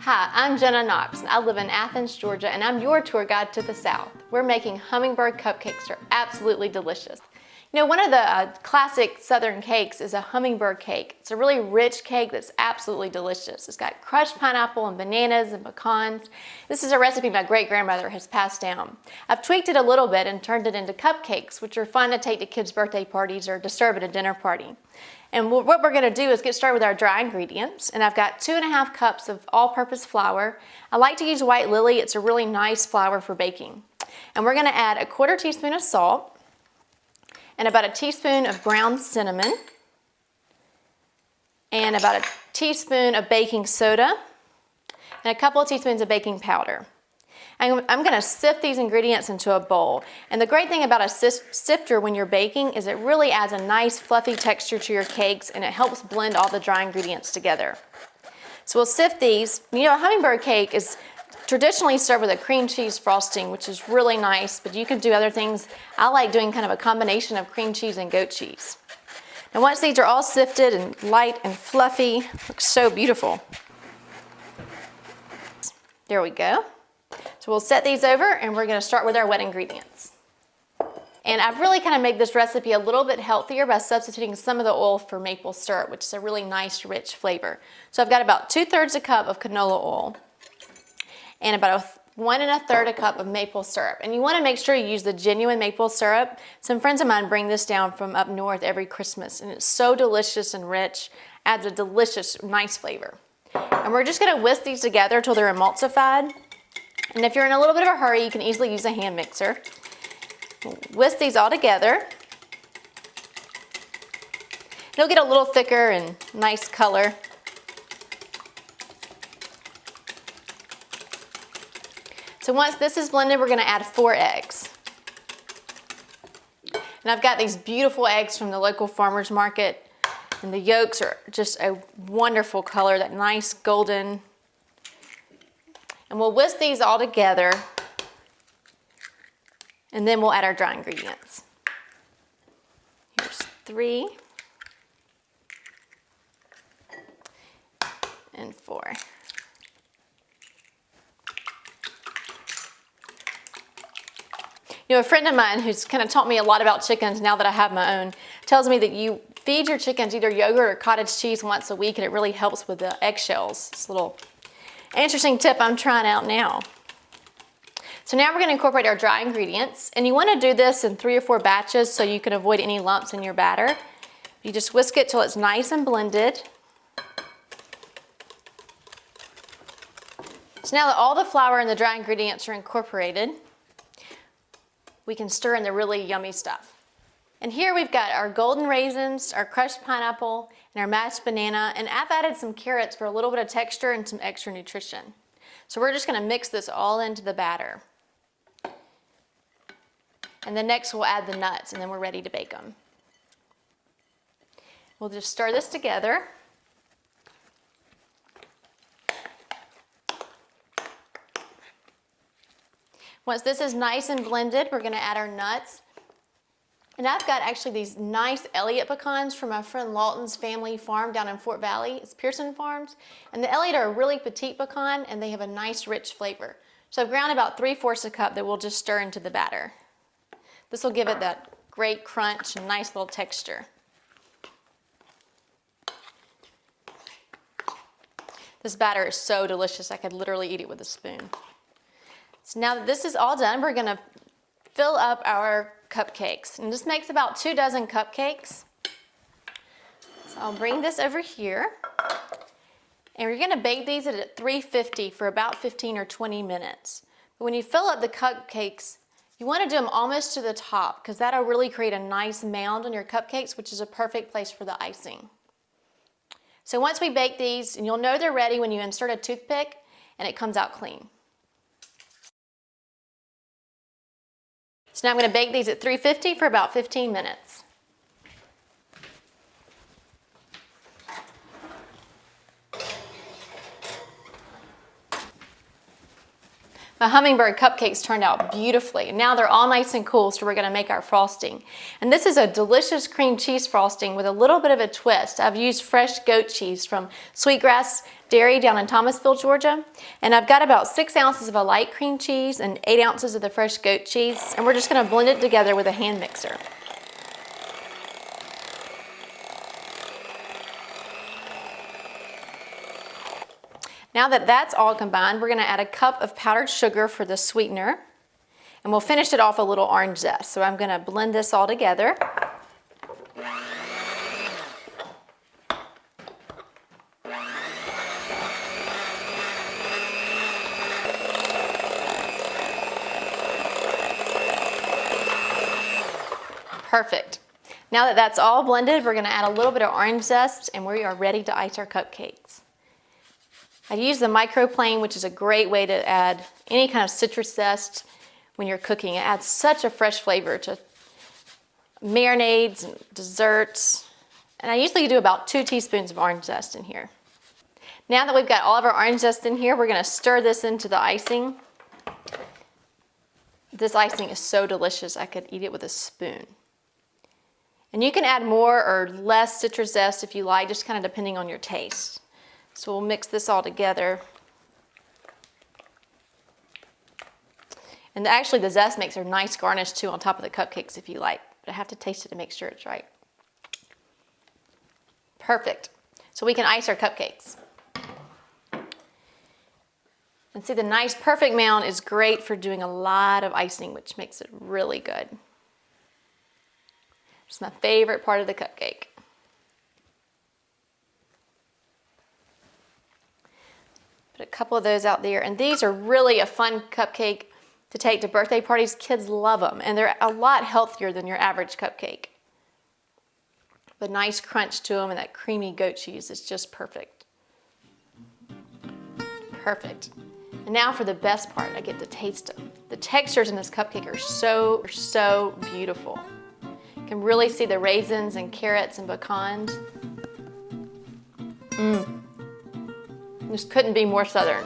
Hi, I'm Jenna Knox, and I live in Athens, Georgia, and I'm your tour guide to the South. We're making hummingbird cupcakes. They're absolutely delicious. You know, one of the classic Southern cakes is a hummingbird cake. It's a really rich cake that's absolutely delicious. It's got crushed pineapple and bananas and pecans. This is a recipe my great-grandmother has passed down. I've tweaked it a little bit and turned it into cupcakes, which are fun to take to kids' birthday parties or to serve at a dinner party. And what we're going to do is get started with our dry ingredients. And I've got 2½ cups of all-purpose flour. I like to use white lily. It's a really nice flour for baking. And we're going to add 1/4 teaspoon of salt and about 1 teaspoon of ground cinnamon and about 1 teaspoon of baking soda and a couple of teaspoons of baking powder. I'm going to sift these ingredients into a bowl. And the great thing about a sifter when you're baking is it really adds a nice fluffy texture to your cakes, and it helps blend all the dry ingredients together. So we'll sift these. You know, a hummingbird cake is traditionally served with a cream cheese frosting, which is really nice, but you can do other things. I like doing kind of a combination of cream cheese and goat cheese. Now once these are all sifted and light and fluffy, looks so beautiful. There we go. So we'll set these over and we're going to start with our wet ingredients. And I've really kind of made this recipe a little bit healthier by substituting some of the oil for maple syrup, which is a really nice rich flavor. So I've got about 2/3 cup of canola oil and about 1 1/3 cup of maple syrup. And you want to make sure you use the genuine maple syrup. Some friends of mine bring this down from up north every Christmas, and it's so delicious and rich, adds a delicious, nice flavor. And we're just going to whisk these together until they're emulsified. And if you're in a little bit of a hurry, you can easily use a hand mixer. Whisk these all together. It'll get a little thicker and nice color. So once this is blended, we're going to add 4 eggs. And I've got these beautiful eggs from the local farmer's market. And the yolks are just a wonderful color, that nice golden. And we'll whisk these all together, and then we'll add our dry ingredients. Here's 3 and 4. You know, a friend of mine who's kind of taught me a lot about chickens now that I have my own tells me that you feed your chickens either yogurt or cottage cheese once a week, and it really helps with the eggshells. It's a little interesting tip I'm trying out now. So now we're going to incorporate our dry ingredients, and you want to do this in 3 or 4 batches so you can avoid any lumps in your batter. You just whisk it till it's nice and blended. So now that all the flour and the dry ingredients are incorporated, we can stir in the really yummy stuff. And here we've got our golden raisins, our crushed pineapple, and our mashed banana, and I've added some carrots for a little bit of texture and some extra nutrition. So we're just going to mix this all into the batter. And then next we'll add the nuts, and then we're ready to bake them. We'll just stir this together. Once this is nice and blended, we're going to add our nuts. And I've got actually these nice Elliott pecans from my friend Lawton's family farm down in Fort Valley. It's Pearson Farms. And the Elliott are a really petite pecan, and they have a nice rich flavor. So I've ground about 3/4 cup that we'll just stir into the batter. This will give it that great crunch and nice little texture. This batter is so delicious, I could literally eat it with a spoon. So now that this is all done, we're going to fill up our cupcakes. And this makes about 2 dozen cupcakes. So I'll bring this over here. And we're going to bake these at 350 for about 15 or 20 minutes. But when you fill up the cupcakes, you want to do them almost to the top, because that'll really create a nice mound on your cupcakes, which is a perfect place for the icing. So once we bake these, and you'll know they're ready when you insert a toothpick and it comes out clean. So now I'm going to bake these at 350 for about 15 minutes. My hummingbird cupcakes turned out beautifully. And now they're all nice and cool, so we're gonna make our frosting. And this is a delicious cream cheese frosting with a little bit of a twist. I've used fresh goat cheese from Sweetgrass Dairy down in Thomasville, Georgia. And I've got about 6 ounces of a light cream cheese and 8 ounces of the fresh goat cheese. And we're just gonna blend it together with a hand mixer. Now that that's all combined, we're gonna add a cup of powdered sugar for the sweetener, and we'll finish it off a little orange zest. So I'm gonna blend this all together. Perfect. Now that that's all blended, we're gonna add a little bit of orange zest, and we are ready to ice our cupcakes. I use the microplane, which is a great way to add any kind of citrus zest when you're cooking. It adds such a fresh flavor to marinades and desserts. And I usually do about 2 teaspoons of orange zest in here. Now that we've got all of our orange zest in here, we're gonna stir this into the icing. This icing is so delicious, I could eat it with a spoon. And you can add more or less citrus zest if you like, just kind of depending on your taste. So we'll mix this all together. And actually the zest makes a nice garnish too on top of the cupcakes if you like. But I have to taste it to make sure it's right. Perfect. So we can ice our cupcakes. And see, the nice perfect mound is great for doing a lot of icing, which makes it really good. It's my favorite part of the cupcake. Put a couple of those out there, and these are really a fun cupcake to take to birthday parties. Kids love them, and they're a lot healthier than your average cupcake. The nice crunch to them and that creamy goat cheese is just perfect. Perfect. And now for the best part, I get to taste them. The textures in this cupcake are so beautiful. You can really see the raisins and carrots and pecans. This couldn't be more southern.